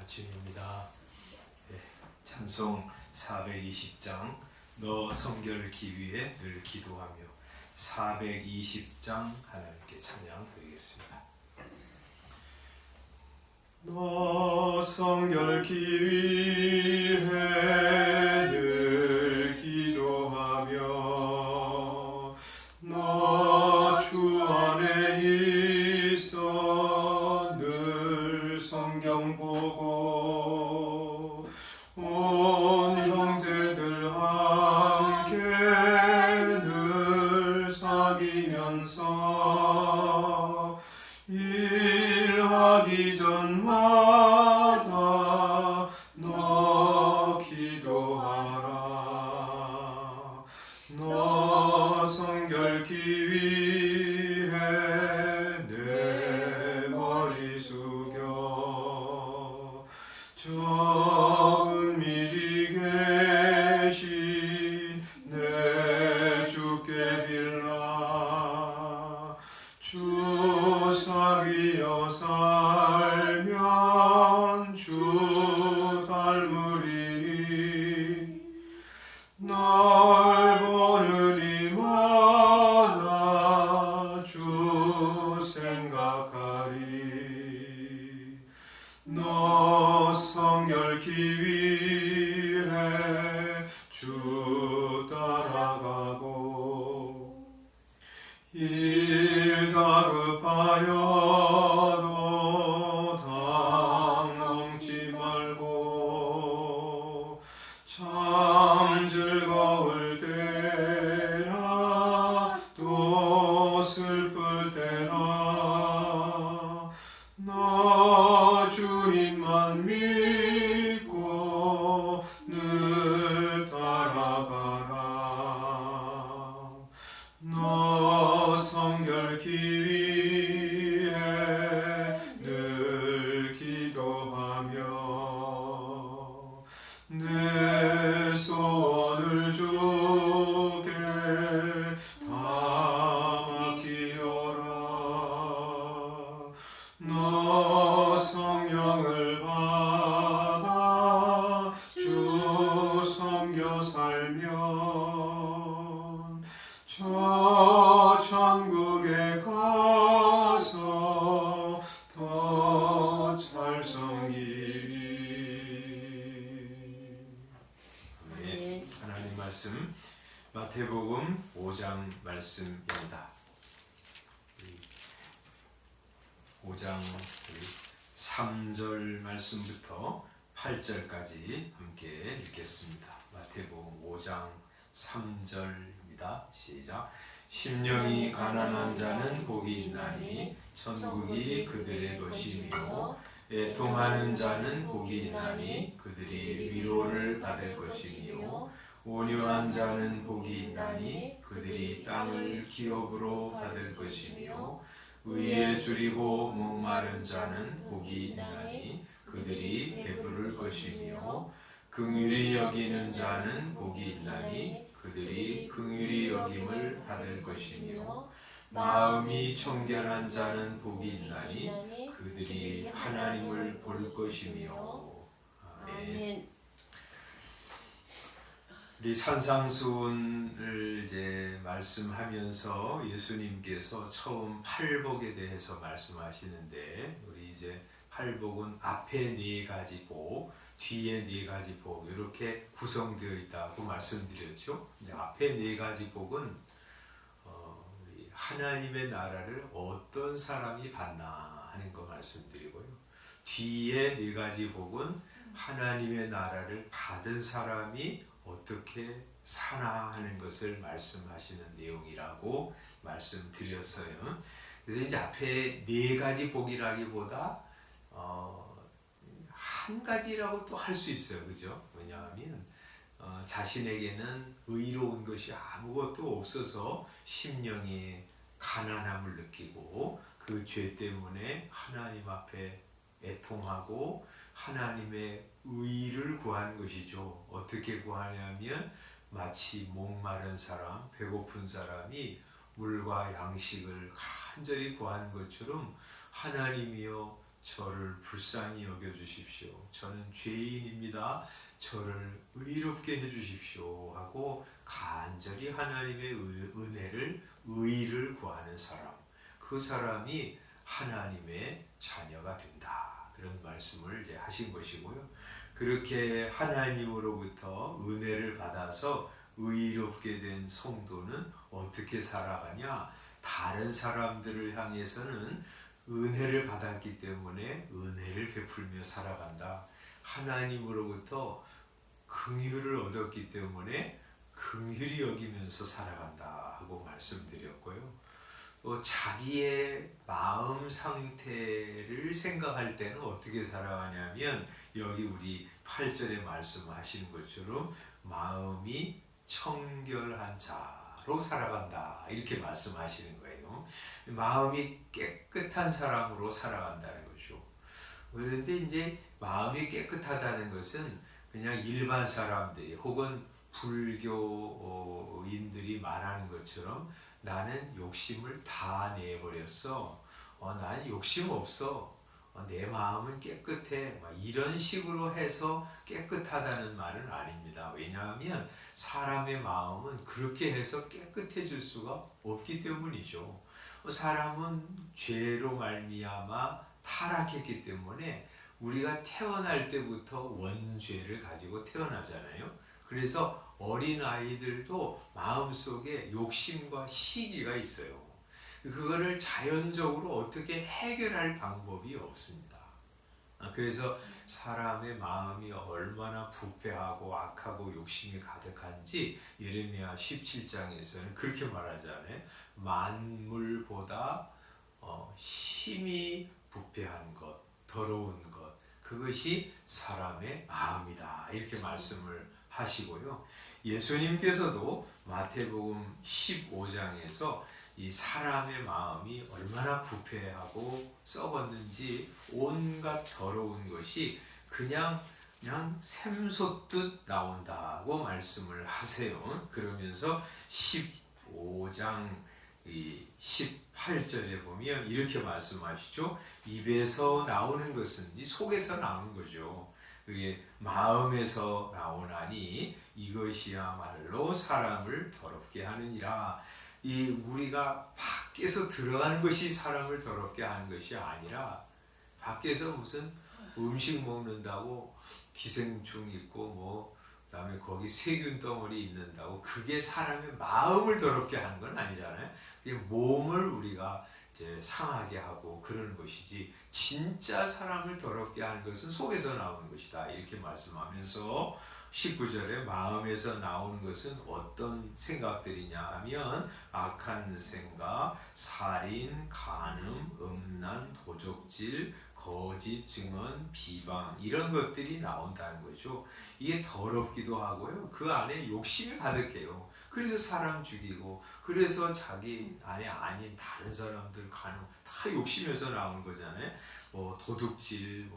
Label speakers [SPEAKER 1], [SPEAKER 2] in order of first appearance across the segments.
[SPEAKER 1] 아침입니다. 네, 찬송 420장 너 성결케 위해 늘 기도하며 420장 하나님께 찬양 드리겠습니다. 너 성결케 위해 늘 기도하며 너 주 안에 있어 늘 성경 보고 온 형제들 함께 늘 사귀면서 일하기 전마다 너 기도하라. 너 성결케 위해 내 머리 숙여 저 은밀히 계신 내 주께 빌라. 주 사귀어 살면 주 닮으리니 널 보는 이마다 주 생각하리. 너 성결케 위해 주 따라가고 일 다급하여도 당황치 말고 참 즐거울 때나 또 슬플 때나 너 주님만 믿고 늘 따라가라. 너 성결케 위해 늘 기도하며 내 소원을 주께 다 맡기어라. 너 성령을 받아 주 섬겨 살면 저 천국에 가서 더 잘 섬기리. 아멘. 하나님 말씀 마태복음 5장 말씀입니다. 5장 3절 말씀부터 8절까지 함께 읽겠습니다. 마태복음 5장 3절입니다. 시작. 심령이 가난한 자는 복이 있나니 천국이 그들의 것이며 애통하는 자는 복이 있나니 그들이 위로를 받을 것이며 온유한 자는 복이 있나니 그들이 땅을 기업으로 받을 것이며 의에 줄이고 목마른 자는 복이 있나니 그들이 배부를 것이며 긍휼히 여기는 자는 복이 있나니 그들이 긍휼히 여김을 받을 것이며 마음이 청결한 자는 복이 있나니 그들이 하나님을 볼 것이며. 아멘. 우리 산상수훈을 이제 말씀하면서 예수님께서 처음 팔복에 대해서 말씀하시는데, 우리 이제 팔복은 앞에 네 가지 복, 뒤에 네 가지 복 이렇게 구성되어 있다고 말씀드렸죠. 이제 앞에 네 가지 복은 우리 하나님의 나라를 어떤 사람이 받나 하는 거 말씀드리고요. 뒤에 네 가지 복은 하나님의 나라를 받은 사람이 어떻게 사나 하는 것을 말씀하시는 내용이라고 말씀드렸어요. 그래서 이제 앞에 네 가지 복이라기보다 한 가지라고 또 할 수 있어요. 그죠? 왜냐하면 자신에게는 의로운 것이 아무것도 없어서 심령이 가난함을 느끼고 그 죄 때문에 하나님 앞에 애통하고 하나님의 의를 구하는 것이죠. 어떻게 구하냐면 마치 목마른 사람, 배고픈 사람이 물과 양식을 간절히 구하는 것처럼 하나님이여 저를 불쌍히 여겨주십시오. 저는 죄인입니다. 저를 의롭게 해주십시오 하고 간절히 하나님의 은혜를, 의를 구하는 사람, 그 사람이 하나님의 자녀가 된다. 그런 말씀을 이제 하신 것이고요. 그렇게 하나님으로부터 은혜를 받아서 의롭게 된 성도는 어떻게 살아가냐? 다른 사람들을 향해서는 은혜를 받았기 때문에 은혜를 베풀며 살아간다. 하나님으로부터 긍휼을 얻었기 때문에 긍휼히 여기면서 살아간다 하고 말씀드렸고요. 또 자기의 마음 상태를 생각할 때는 어떻게 살아가냐면 여기 우리 8절에 말씀하시는 것처럼 마음이 청결한 자로 살아간다 이렇게 말씀하시는 거예요. 마음이 깨끗한 사람으로 살아간다는 거죠. 그런데 이제 마음이 깨끗하다는 것은 그냥 일반 사람들이 혹은 불교인들이 말하는 것처럼 나는 욕심을 다 내버렸어. 난 욕심 없어. 내 마음은 깨끗해. 이런 식으로 해서 깨끗하다는 말은 아닙니다. 왜냐하면 사람의 마음은 그렇게 해서 깨끗해질 수가 없기 때문이죠. 사람은 죄로 말미암아 타락했기 때문에 우리가 태어날 때부터 원죄를 가지고 태어나잖아요. 그래서 어린아이들도 마음속에 욕심과 시기가 있어요. 그거를 자연적으로 어떻게 해결할 방법이 없습니다. 그래서 사람의 마음이 얼마나 부패하고 악하고 욕심이 가득한지 예레미야 17장에서는 그렇게 말하잖아요. 만물보다 심히 부패한 것, 더러운 것, 그것이 사람의 마음이다. 이렇게 말씀을 하시고요. 예수님께서도 마태복음 15장에서 이 사람의 마음이 얼마나 부패하고 썩었는지 온갖 더러운 것이 그냥 샘솟듯 나온다고 말씀을 하세요. 그러면서 15장 18절에 보면 이렇게 말씀하시죠. 입에서 나오는 것은 이 속에서 나오는 거죠. 그게 마음에서 나오나니 이것이야말로 사람을 더럽게 하느니라. 이 우리가 밖에서 들어가는 것이 사람을 더럽게 하는 것이 아니라 밖에서 무슨 음식 먹는다고 기생충 있고 그다음에 거기 세균 덩어리 있는다고 그게 사람의 마음을 더럽게 하는 건 아니잖아요. 그게 몸을 우리가 이제 상하게 하고 그러는 것이지 진짜 사람을 더럽게 하는 것은 속에서 나오는 것이다. 이렇게 말씀하면서 19절에 마음에서 나오는 것은 어떤 생각들이냐 하면 악한 생각, 살인, 간음, 음란, 도적질, 거짓 증언, 비방 이런 것들이 나온다는 거죠. 이게 더럽기도 하고요. 그 안에 욕심이 가득해요. 그래서 사람 죽이고 그래서 자기 안에 아닌 다른 사람들 간음 다 욕심에서 나오는 거잖아요. 도둑질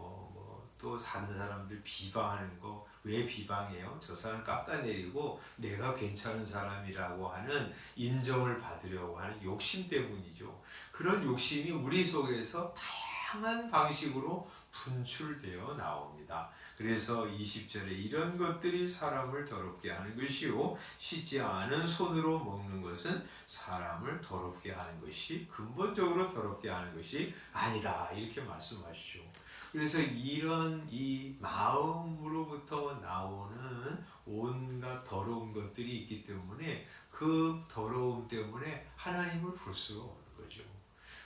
[SPEAKER 1] 또 다른 사람들 비방하는 거 왜 비방해요? 저 사람 깎아내리고 내가 괜찮은 사람이라고 하는 인정을 받으려고 하는 욕심 때문이죠. 그런 욕심이 우리 속에서 다양한 방식으로 분출되어 나옵니다. 그래서 20절에 이런 것들이 사람을 더럽게 하는 것이요 씻지 않은 손으로 먹는 것은 사람을 더럽게 하는 것이 근본적으로 더럽게 하는 것이 아니다. 이렇게 말씀하시죠. 그래서 이런 이 마음으로부터 나오는 온갖 더러운 것들이 있기 때문에 그 더러움 때문에 하나님을 볼 수가 없는 거죠.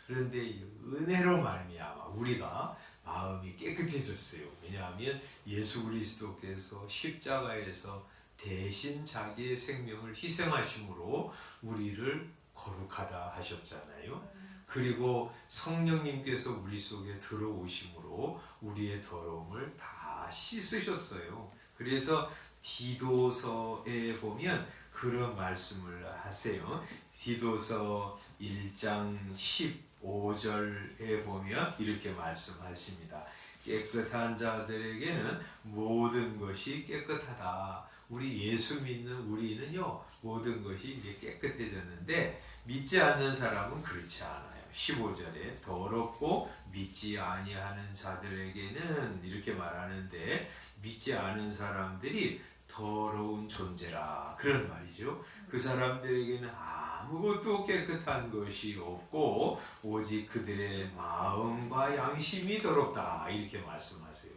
[SPEAKER 1] 그런데 은혜로 말미암아 우리가 마음이 깨끗해졌어요. 왜냐하면 예수 그리스도께서 십자가에서 대신 자기의 생명을 희생하심으로 우리를 거룩하다 하셨잖아요. 그리고 성령님께서 우리 속에 들어오심으로 우리의 더러움을 다 씻으셨어요. 그래서 디도서에 보면 그런 말씀을 하세요. 디도서 1장 15절에 보면 이렇게 말씀하십니다. 깨끗한 자들에게는 모든 것이 깨끗하다. 우리 예수 믿는 우리는요, 모든 것이 이제 깨끗해졌는데 믿지 않는 사람은 그렇지 않아요. 15절에 더럽고 믿지 아니하는 자들에게는 이렇게 말하는데, 믿지 않은 사람들이 더러운 존재라 그런 말이죠. 그 사람들에게는 아무것도 깨끗한 것이 없고 오직 그들의 마음과 양심이 더럽다 이렇게 말씀하세요.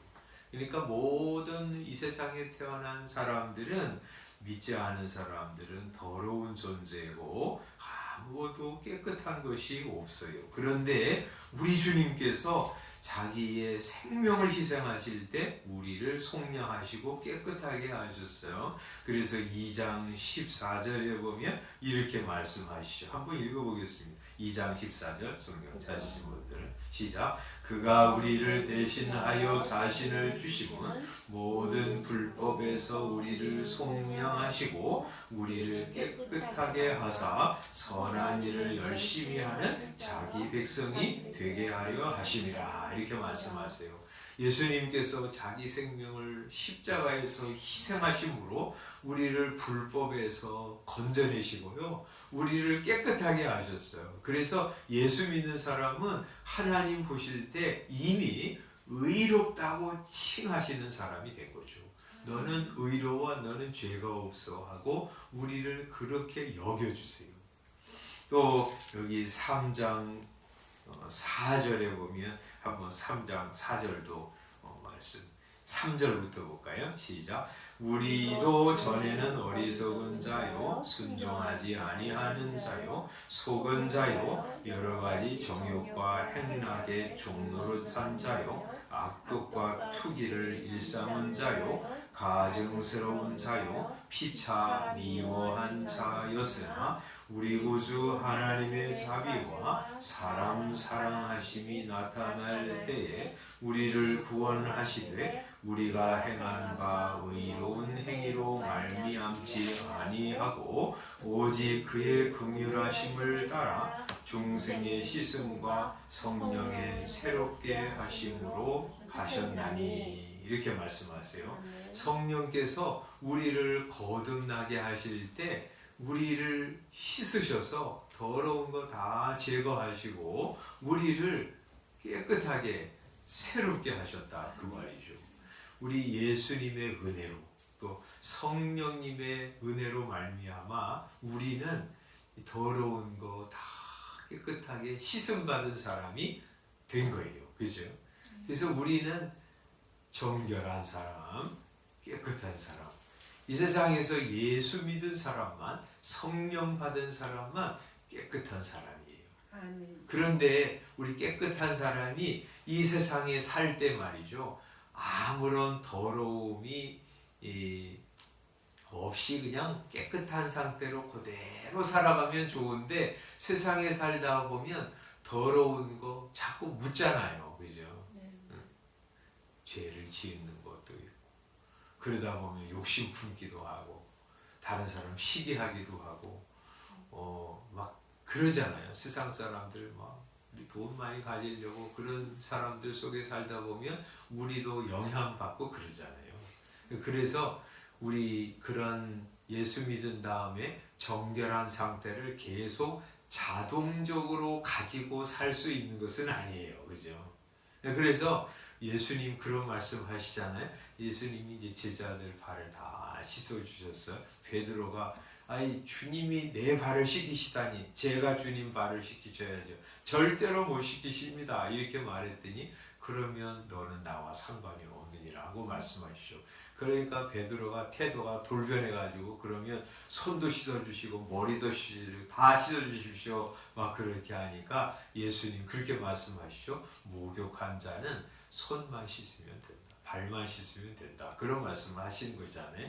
[SPEAKER 1] 그러니까 모든 이 세상에 태어난 사람들은, 믿지 않은 사람들은 더러운 존재고 아무것도 깨끗한 것이 없어요. 그런데 우리 주님께서 자기의 생명을 희생하실 때 우리를 속량하시고 깨끗하게 하셨어요. 그래서 2장 14절에 보면 이렇게 말씀하시죠. 한번 읽어보겠습니다. 2장 14절 성경 찾으신 분들은 시작. 그가 우리를 대신하여 자신을 주심은 모든 불법에서 우리를 속량하시고 우리를 깨끗하게 하사 선한 일을 열심히 하는 자기 백성이 되게 하려 하심이라 이렇게 말씀하세요. 예수님께서 자기 생명을 십자가에서 희생하심으로 우리를 불법에서 건져내시고요, 우리를 깨끗하게 하셨어요. 그래서 예수 믿는 사람은 하나님 보실 때 이미 의롭다고 칭하시는 사람이 된 거죠. 너는 의로워, 너는 죄가 없어 하고 우리를 그렇게 여겨주세요. 또 여기 3장 4절에 보면 한번 3장 4절도 말씀 3절부터 볼까요? 시작. 우리도 전에는 어리석은 자요 순종하지 아니하는 자요 속은 자요 여러 가지 정욕과 행락의 종노릇한 자요 악독과 투기를 일삼은 자요 가증스러운 자요 피차 미워한 자였으나 우리 구주 하나님의 자비와 사람 사랑하심이 나타날 때에 우리를 구원하시되 우리가 행한 바 의로운 행위로 말미암지 아니하고 오직 그의 긍휼하심을 따라 중생의 씻음과 성령의 새롭게 하심으로 하셨나니 이렇게 말씀하세요. 성령께서 우리를 거듭나게 하실 때 우리를 씻으셔서 더러운 거 다 제거하시고 우리를 깨끗하게 새롭게 하셨다 그 말이죠. 우리 예수님의 은혜로 또 성령님의 은혜로 말미암아 우리는 더러운 거 다 깨끗하게 씻음 받은 사람이 된 거예요. 그죠? 그래서 우리는 정결한 사람, 깨끗한 사람. 이 세상에서 예수 믿은 사람만, 성령 받은 사람만 깨끗한 사람이에요. 그런데 우리 깨끗한 사람이 이 세상에 살 때 말이죠, 아무런 더러움이 없이 그냥 깨끗한 상태로 그대로 살아가면 좋은데 세상에 살다 보면 더러운 거 자꾸 묻잖아요. 그죠? 죄를 짓는 것도 있고 그러다 보면 욕심 품기도 하고 다른 사람 시기하기도 하고 막 그러잖아요. 세상 사람들 막 돈 많이 가지려고 그런 사람들 속에 살다 보면 우리도 영향받고 그러잖아요. 그래서 우리 그런 예수 믿은 다음에 정결한 상태를 계속 자동적으로 가지고 살 수 있는 것은 아니에요. 그죠? 그래서 예수님 그런 말씀 하시잖아요. 예수님이 이제 제자들 발을 다 씻어 주셨어요. 베드로가 아니 주님이 내 발을 씻기시다니 제가 주님 발을 씻기셔야죠. 절대로 못 씻기십니다. 이렇게 말했더니 그러면 너는 나와 상관이 없느니라고 말씀하시죠. 그러니까 베드로가 태도가 돌변해가지고 그러면 손도 씻어주시고 머리도 씻어주시고 다 씻어주십시오 막 그렇게 하니까 예수님 그렇게 말씀하시죠. 목욕한 자는 손만 씻으면 된다. 발만 씻으면 된다. 그런 말씀을 하시는 거잖아요.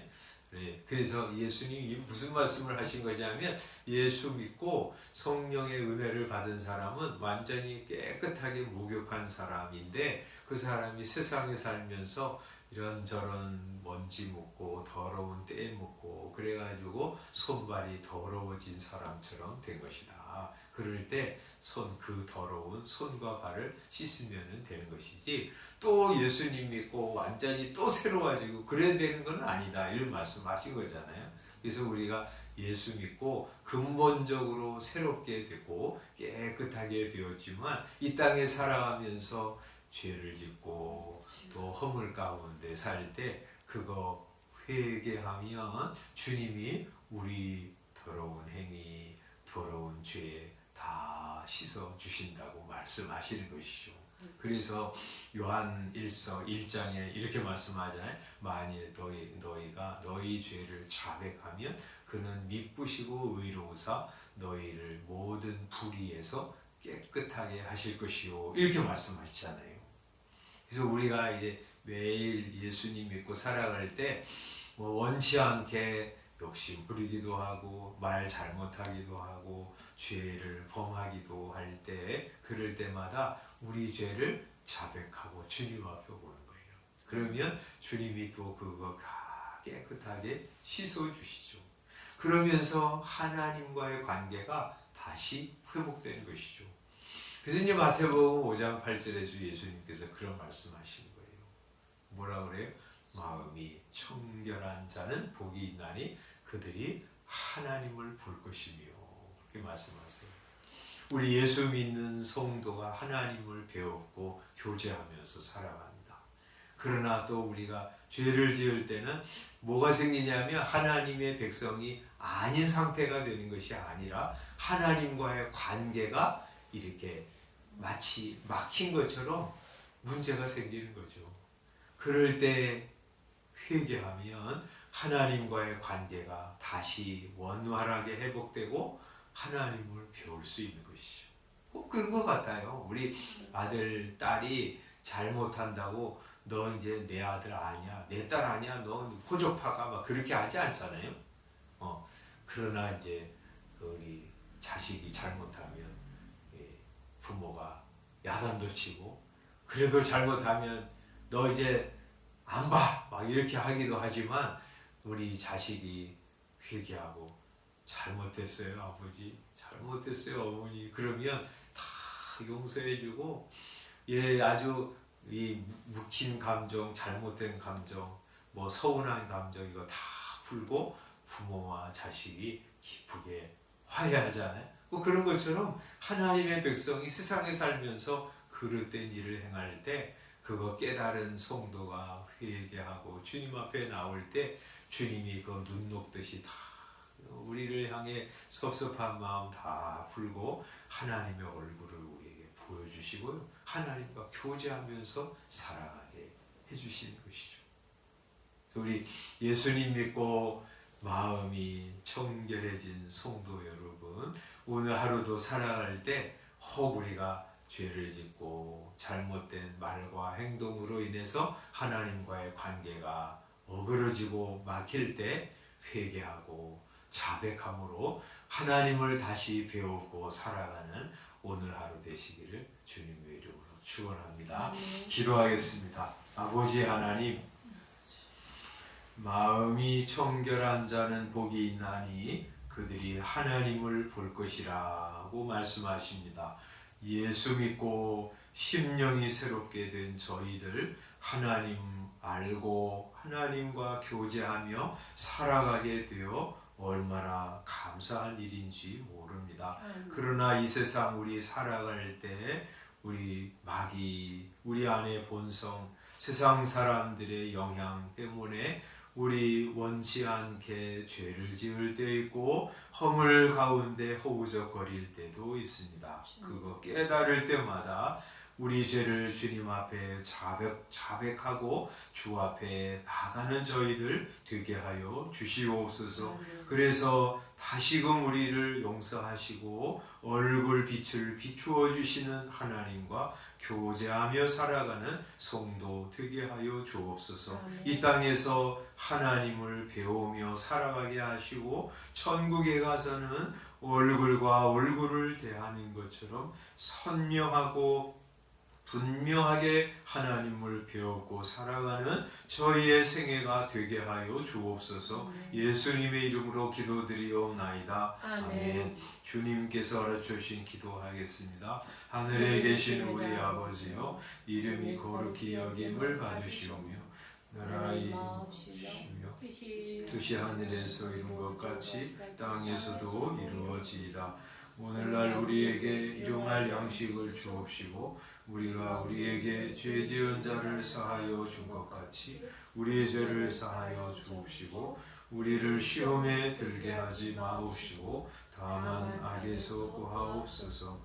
[SPEAKER 1] 네, 그래서 예수님이 무슨 말씀을 하신 거냐면 예수 믿고 성령의 은혜를 받은 사람은 완전히 깨끗하게 목욕한 사람인데 그 사람이 세상에 살면서 이런저런 먼지 묻고 더러운 때 묻고 그래가지고 손발이 더러워진 사람처럼 된 것이다. 그럴 때 그 더러운 손과 발을 씻으면 되는 것이지 또 예수님 믿고 완전히 또 새로워지고 그래야 되는 건 아니다. 이런 말씀하신 거잖아요. 그래서 우리가 예수 믿고 근본적으로 새롭게 되고 깨끗하게 되었지만 이 땅에 살아가면서 죄를 짓고 또 허물 가운데 살 때 그거 회개하면 주님이 우리 더러운 행위, 더러운 죄 다 씻어 주신다고 말씀하시는 것이죠. 그래서 요한 1서 1장에 이렇게 말씀하잖아요. 만일 너희가 너희 죄를 자백하면 그는 미쁘시고 의로우사 너희를 모든 불의에서 깨끗하게 하실 것이요. 이렇게 말씀하시잖아요. 그래서 우리가 이제 매일 예수님 믿고 살아갈 때 뭐 원치 않게 욕심 부리기도 하고 말 잘못하기도 하고 죄를 범하기도 할 때 그럴 때마다 우리 죄를 자백하고 주님 앞에 오는 거예요. 그러면 주님이 또 그거 다 깨끗하게 씻어 주시죠. 그러면서 하나님과의 관계가 다시 회복되는 것이죠. 그래서 이제 마태복음 5장 8절에서 예수님께서 그런 말씀하시는 거예요. 뭐라 그래요? 마음이 청결한 자는 복이 있나니 그들이 하나님을 볼 것이며 그렇게 말씀하세요. 우리 예수 믿는 성도가 하나님을 배웠고 교제하면서 살아갑니다. 그러나 또 우리가 죄를 지을 때는 뭐가 생기냐면 하나님의 백성이 아닌 상태가 되는 것이 아니라 하나님과의 관계가 이렇게 마치 막힌 것처럼 문제가 생기는 거죠. 그럴 때 회개하면 하나님과의 관계가 다시 원활하게 회복되고 하나님을 배울 수 있는 것이죠. 꼭 그런 것 같아요. 우리 아들, 딸이 잘못한다고 너 이제 내 아들 아니야, 내 딸 아니야, 너 호접하가 막 그렇게 하지 않잖아요. 그러나 이제 우리 자식이 잘못하면 부모가 야단도 치고 그래도 잘못하면 너 이제 안 봐! 막 이렇게 하기도 하지만 우리 자식이 회개하고 잘못했어요 아버지, 잘못했어요 어머니 그러면 다 용서해주고 아주 이 묵힌 감정, 잘못된 감정, 뭐 서운한 감정 이거 다 풀고 부모와 자식이 기쁘게 화해하잖아요. 그런 것처럼 하나님의 백성이 세상에 살면서 그릇된 일을 행할 때 그거 깨달은 성도가 회개하고 주님 앞에 나올 때 주님이 그 눈 녹듯이 다 우리를 향해 섭섭한 마음 다 풀고 하나님의 얼굴을 우리에게 보여주시고 하나님과 교제하면서 살아가게 해주시는 것이죠. 우리 예수님 믿고 마음이 청결해진 성도 여러분, 오늘 하루도 살아갈 때 혹 우리가 죄를 짓고 잘못된 말과 행동으로 인해서 하나님과의 관계가 어그러지고 막힐 때 회개하고 자백함으로 하나님을 다시 배우고 살아가는 오늘 하루 되시기를 주님의 이름으로 축원합니다. 기도하겠습니다. 아버지 하나님, 마음이 청결한 자는 복이 있나니 그들이 하나님을 볼 것이라고 말씀하십니다. 예수 믿고 심령이 새롭게 된 저희들 하나님 알고 하나님과 교제하며 살아가게 되어 얼마나 감사한 일인지 모릅니다. 그러나 이 세상 우리 살아갈 때 우리 마귀, 우리 안의 본성, 세상 사람들의 영향 때문에 우리 원치 않게 죄를 지을 때 있고 허물 가운데 허우적거릴 때도 있습니다. 그거 깨달을 때마다 우리 죄를 주님 앞에 자백하고 주 앞에 나가는 저희들 되게 하여 주시옵소서. 그래서 다시금 우리를 용서하시고 얼굴 빛을 비추어 주시는 하나님과 교제하며 살아가는 성도 되게 하여 주옵소서. 이 땅에서 하나님을 배우며 살아가게 하시고 천국에 가서는 얼굴과 얼굴을 대하는 것처럼 선명하고 분명하게 하나님을 배우고 살아가는 저희의 생애가 되게 하여 주옵소서. 예수님의 이름으로 기도드리옵나이다. 아멘. 주님께서 알아주신 기도하겠습니다. 하늘에 계신 우리 아버지여, 이름이 거룩히 여김을 받으시오며 나라의 이루시며 뜻이 하늘에서 이룬 것 같이 땅에서도 이루어지이다. 오늘날 우리에게 일용할 양식을 주옵시고 우리가 우리에게 죄 지은 자를 사하여 준 것 같이 우리의 죄를 사하여 주옵시고 우리를 시험에 들게 하지 마옵시고 다만 악에서 구하옵소서.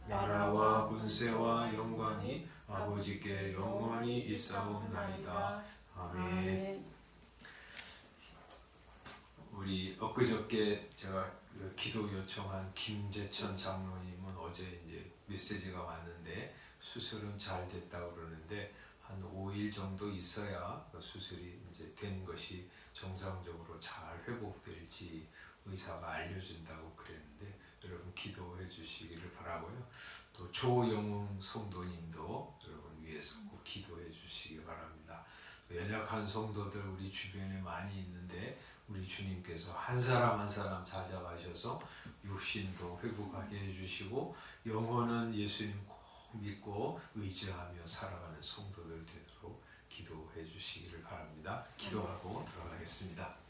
[SPEAKER 1] 나라와 권세와 영광이 아버지께 영원히 있사옵나이다. 아멘. 우리 엊그저께 제가 기도 요청한 김재천 장로님은 어제 이제 메시지가 왔는데 수술은 잘 됐다고 그러는데 한 5일 정도 있어야 수술이 이제 된 것이 정상적으로 잘 회복될지 의사가 알려준다고 그랬는데 여러분 기도해 주시기를 바라고요. 또 조영웅 성도님도 여러분 위해서 꼭 기도해 주시기 바랍니다. 연약한 성도들 우리 주변에 많이 있는데 우리 주님께서 한 사람 한 사람 찾아가셔서 육신도 회복하게 해주시고 영혼은 예수님 꼭 믿고 의지하며 살아가는 성도들 되도록 기도해 주시기를 바랍니다. 기도하고 들어가겠습니다.